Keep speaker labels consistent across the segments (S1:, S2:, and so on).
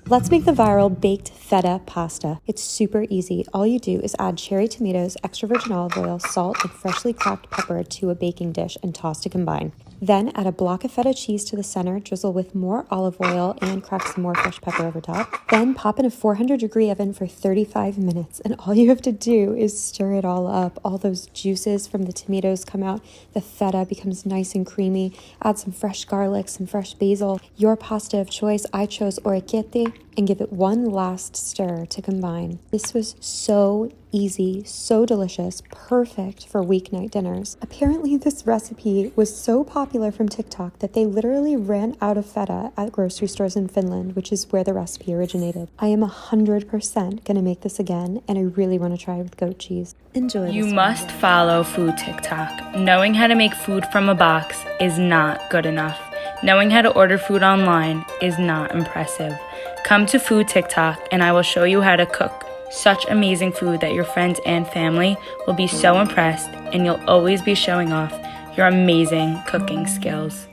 S1: Let's make the viral baked feta pasta. It's super easy. All you do is add cherry tomatoes, extra virgin olive oil, salt, and freshly cracked pepper to a baking dish and toss to combine. Then add a block of feta cheese to the center, drizzle with more olive oil, and crack some more fresh pepper over top. Then pop in a 400-degree oven for 35 minutes, and all you have to do is stir it all up. All those juices from the tomatoes come out, the feta becomes nice and creamy. Add some fresh garlic, some fresh basil, your pasta of choice. I chose orecchiette, and give it one last stir to combine. This was so easy, so delicious, perfect for weeknight dinners. Apparently this recipe was so popular from TikTok that they literally ran out of feta at grocery stores in Finland, which is where the recipe originated. I am 100% gonna make this again, and I really want to try it with goat cheese. Enjoy.
S2: You must follow food TikTok. Knowing how to make food from a box is not good enough. Knowing how to order food online is not impressive. Come to Food TikTok and I will show you how to cook such amazing food that your friends and family will be so impressed, and you'll always be showing off your amazing cooking skills.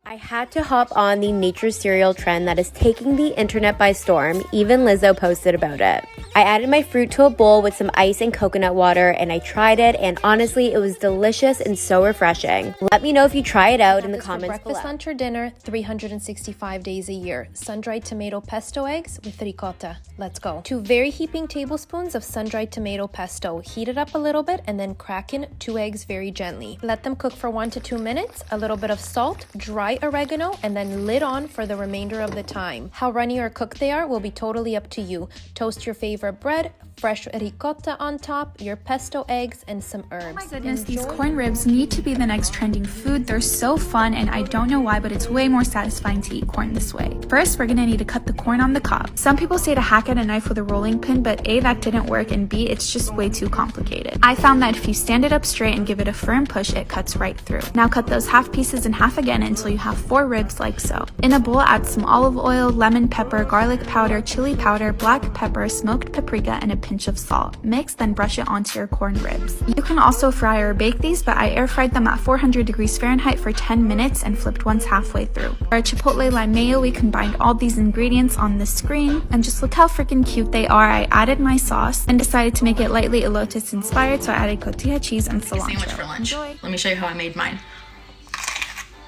S3: I had to hop on the nature cereal trend that is taking the internet by storm. Even Lizzo posted about it. I added my fruit to a bowl with some ice and coconut water, and I tried it, and honestly, it was delicious and so refreshing. Let me know if you try it out in the comments below.
S4: Breakfast, lunch, or dinner, 365 days a year. Sun-dried tomato pesto eggs with ricotta. Let's go. 2 very heaping tablespoons of sun-dried tomato pesto. Heat it up a little bit and then crack in 2 eggs very gently. Let them cook for 1 to 2 minutes. A little bit of salt, dry oregano, and then lid on for the remainder of the time. How runny or cooked they are will be totally up to you. Toast your favorite bread, fresh ricotta on top, your pesto eggs, and some herbs.
S5: Oh my goodness, these corn ribs need to be the next trending food. They're so fun, and I don't know why, but it's way more satisfying to eat corn this way. First, we're gonna need to cut the corn on the cob. Some people say to hack at a knife with a rolling pin, but A, that didn't work, and B, it's just way too complicated. I found that if you stand it up straight and give it a firm push, it cuts right through. Now cut those half pieces in half again until you have 4 ribs like so. In a bowl, add some olive oil, lemon pepper, garlic powder, chili powder, black pepper, smoked paprika, and a pinch of salt. Mix, then brush it onto your corn ribs. You can also fry or bake these, but I air fried them at 400 degrees Fahrenheit for 10 minutes and flipped once halfway through. For our chipotle lime mayo, we combined all these ingredients on the screen, and just look how freaking cute they are. I added my sauce and decided to make it lightly elotes inspired, so I added cotija cheese and cilantro.
S6: Sandwich for lunch.
S5: Enjoy.
S6: Let me show you how I made mine.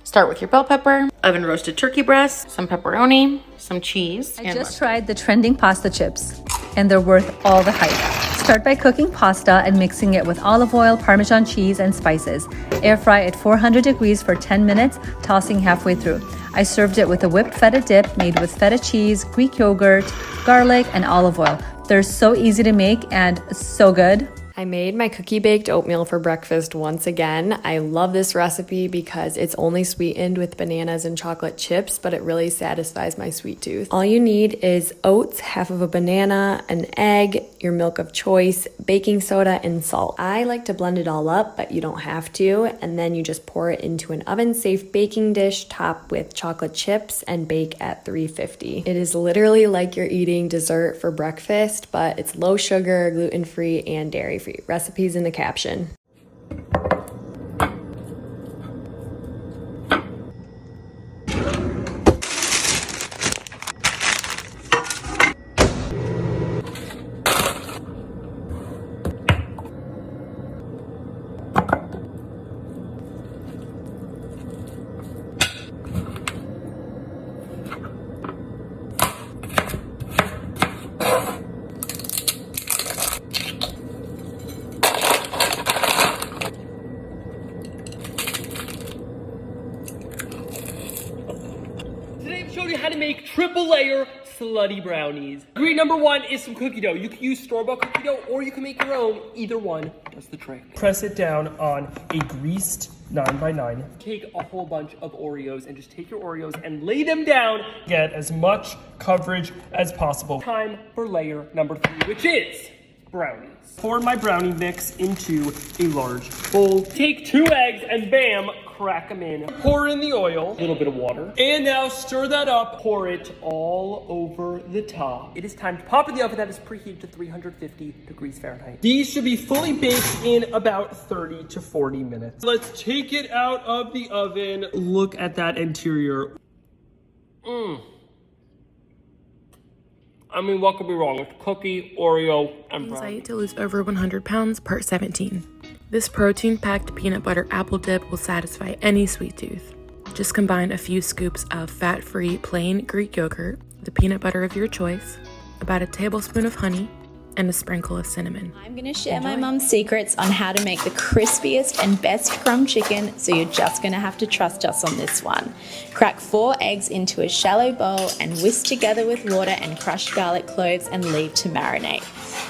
S6: Start with your bell pepper, oven roasted turkey breast, some pepperoni, some cheese,
S7: I just tried the trending pasta chips, and they're worth all the hype. Start by cooking pasta and mixing it with olive oil, Parmesan cheese, and spices. Air fry at 400 degrees for 10 minutes, tossing halfway through. I served it with a whipped feta dip made with feta cheese, Greek yogurt, garlic, and olive oil. They're so easy to make and so good.
S8: I made my cookie baked oatmeal for breakfast once again. I love this recipe because it's only sweetened with bananas and chocolate chips, but it really satisfies my sweet tooth. All you need is oats, half of a banana, an egg, your milk of choice, baking soda, and salt. I like to blend it all up, but you don't have to. And then you just pour it into an oven-safe baking dish, top with chocolate chips, and bake at 350. It is literally like you're eating dessert for breakfast, but it's low sugar, gluten-free, and dairy-free. Recipes in the caption.
S9: Show you how to make triple layer slutty brownies. Ingredient number 1 is some cookie dough. You can use store-bought cookie dough or you can make your own. Either one does the trick. Press it down on a greased 9x9. Take a whole bunch of Oreos and just take your Oreos and lay them down. Get as much coverage as possible. Time for layer number 3, which is brownies. Pour my brownie mix into a large bowl. Take 2 eggs and bam, crack them in. Pour in the oil, a little bit of water, and now stir that up. Pour it all over the top. It is time to pop in the oven that is preheated to 350 degrees Fahrenheit. These should be fully baked in about 30 to 40 minutes. Let's take it out of the oven. Look at that interior. I mean, what could be wrong? It's cookie, Oreo, and brownie.
S10: Anxiety to lose over 100 pounds, part 17. This protein-packed peanut butter apple dip will satisfy any sweet tooth. Just combine a few scoops of fat-free plain Greek yogurt, the peanut butter of your choice, about a tablespoon of honey, and a sprinkle of cinnamon.
S11: I'm gonna share my mum's secrets on how to make the crispiest and best crumb chicken, so you're just gonna have to trust us on this one. Crack 4 eggs into a shallow bowl and whisk together with water and crushed garlic cloves and leave to marinate.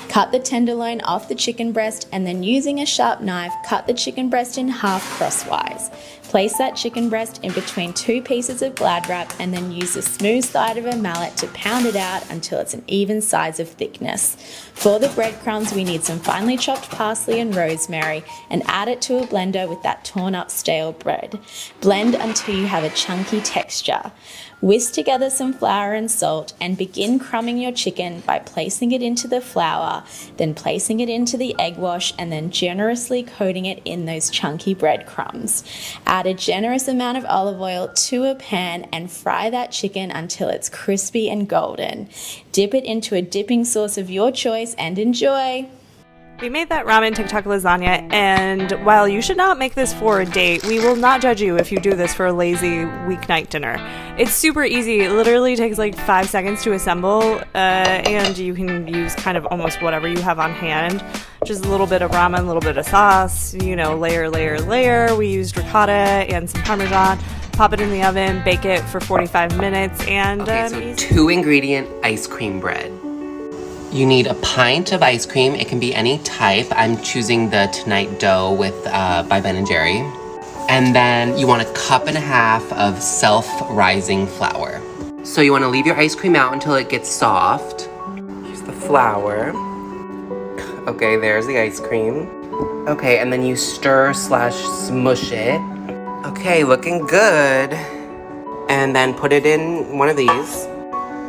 S11: Cut the tenderloin off the chicken breast and then using a sharp knife, cut the chicken breast in half crosswise. Place that chicken breast in between 2 pieces of Glad wrap and then use the smooth side of a mallet to pound it out until it's an even size of thickness. For the breadcrumbs, we need some finely chopped parsley and rosemary and add it to a blender with that torn up stale bread. Blend until you have a chunky texture. Whisk together some flour and salt and begin crumbing your chicken by placing it into the flour, then placing it into the egg wash and then generously coating it in those chunky breadcrumbs. Add a generous amount of olive oil to a pan and fry that chicken until it's crispy and golden. Dip it into a dipping sauce of your choice and enjoy.
S12: We made that ramen TikTok lasagna, and while you should not make this for a date, we will not judge you if you do this for a lazy weeknight dinner. It's super easy. It literally takes like 5 seconds to assemble, and you can use kind of almost whatever you have on hand. Just a little bit of ramen, a little bit of sauce, you know, layer, layer, layer. We used ricotta and some Parmesan. Pop it in the oven, bake it for 45 minutes, and
S13: okay, so 2-ingredient ice cream bread. You need a pint of ice cream. It can be any type. I'm choosing the Tonight Dough with by Ben & Jerry. And then you want 1.5 cups of self-rising flour. So you want to leave your ice cream out until it gets soft. Here's the flour. Okay, there's the ice cream. Okay, and then you stir/smush it. Okay, looking good. And then put it in one of these.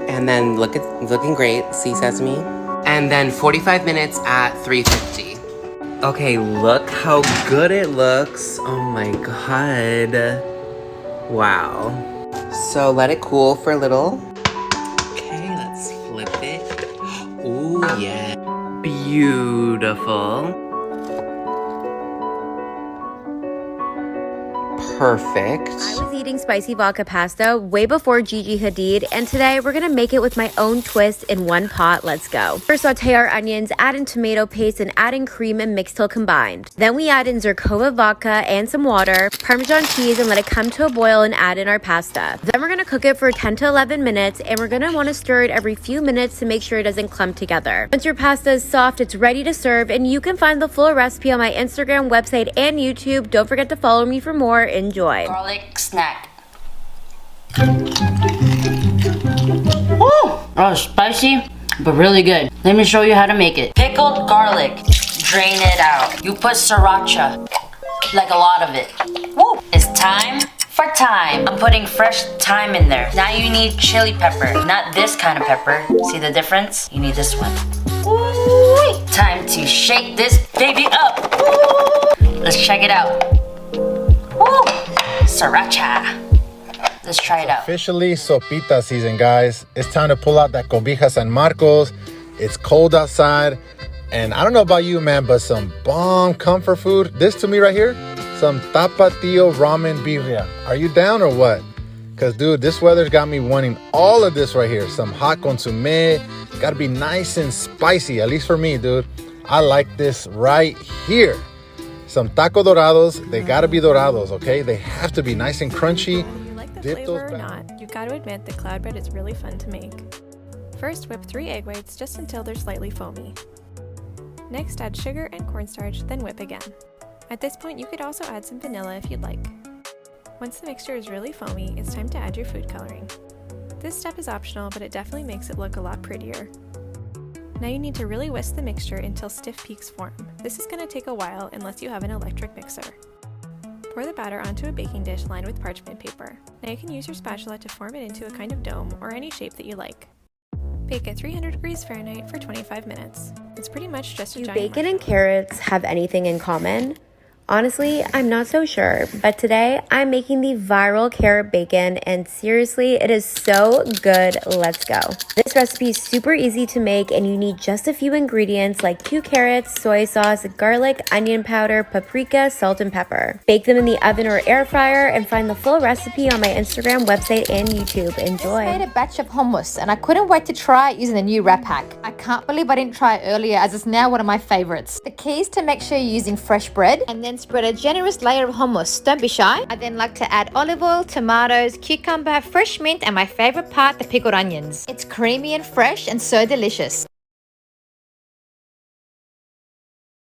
S13: And then looking great, see sesame. And then 45 minutes at 350. Okay, look how good it looks. Oh my god. Wow. So let it cool for a little. Okay, let's flip it. Ooh, yeah. Beautiful. Perfect.
S3: I was eating spicy vodka pasta way before Gigi Hadid, and today we're gonna make it with my own twist in one pot. Let's go. First, saute our onions, add in tomato paste, and add in cream and mix till combined. Then we add in Zerkova vodka and some water, Parmesan cheese, and let it come to a boil and add in our pasta. Then we're gonna cook it for 10 to 11 minutes, and we're gonna wanna stir it every few minutes to make sure it doesn't clump together. Once your pasta is soft, it's ready to serve, and you can find the full recipe on my Instagram, website, and YouTube. Don't forget to follow me for more. Enjoy.
S2: Garlic snack. Oh, spicy, but really good. Let me show you how to make it. Pickled garlic. Drain it out. You put sriracha, like a lot of it. Woo! It's time for thyme. I'm putting fresh thyme in there. Now you need chili pepper, not this kind of pepper. See the difference? You need this one. Ooh, time to shake this baby up. Ooh. Let's check it out. Woo! Sriracha. Let's try it out.
S14: Officially sopita season, guys. It's time to pull out that cobija San Marcos. It's cold outside. And I don't know about you, man, but some bomb comfort food. This to me right here, some tapatio ramen birria. Are you down or what? Because, dude, this weather's got me wanting all of this right here. Some hot consomme. Gotta be nice and spicy, at least for me, dude. I like this right here. Some taco dorados. They gotta be dorados, okay? They have to be nice and crunchy.
S15: Whether you like the flavor or not, you've got to admit that cloud bread is really fun to make. First, whip 3 egg whites just until they're slightly foamy. Next, add sugar and cornstarch, then whip again. At this point, you could also add some vanilla if you'd like. Once the mixture is really foamy, it's time to add your food coloring. This step is optional, but it definitely makes it look a lot prettier. Now you need to really whisk the mixture until stiff peaks form. This is going to take a while unless you have an electric mixer. Pour the batter onto a baking dish lined with parchment paper. Now you can use your spatula to form it into a kind of dome or any shape that you like. Bake at 300 degrees Fahrenheit for 25 minutes. It's pretty much just a
S3: Do
S15: giant
S3: bacon and carrots have anything in common? Honestly, I'm not so sure, but today I'm making the viral carrot bacon, and seriously, it is so good. Let's go. This recipe is super easy to make, and you need just a few ingredients like 2 carrots, soy sauce, garlic, onion powder, paprika, salt, and pepper. Bake them in the oven or air fryer, and find the full recipe on my Instagram, website, and YouTube. Enjoy.
S16: I made a batch of hummus, and I couldn't wait to try it using the new wrap hack. I can't believe I didn't try it earlier, as it's now one of my favorites. The key is to make sure you're using fresh bread, and then spread a generous layer of hummus. Don't be shy. I then like to add olive oil, tomatoes, cucumber, fresh mint, and my favorite part, the pickled onions. It's creamy and fresh and so delicious.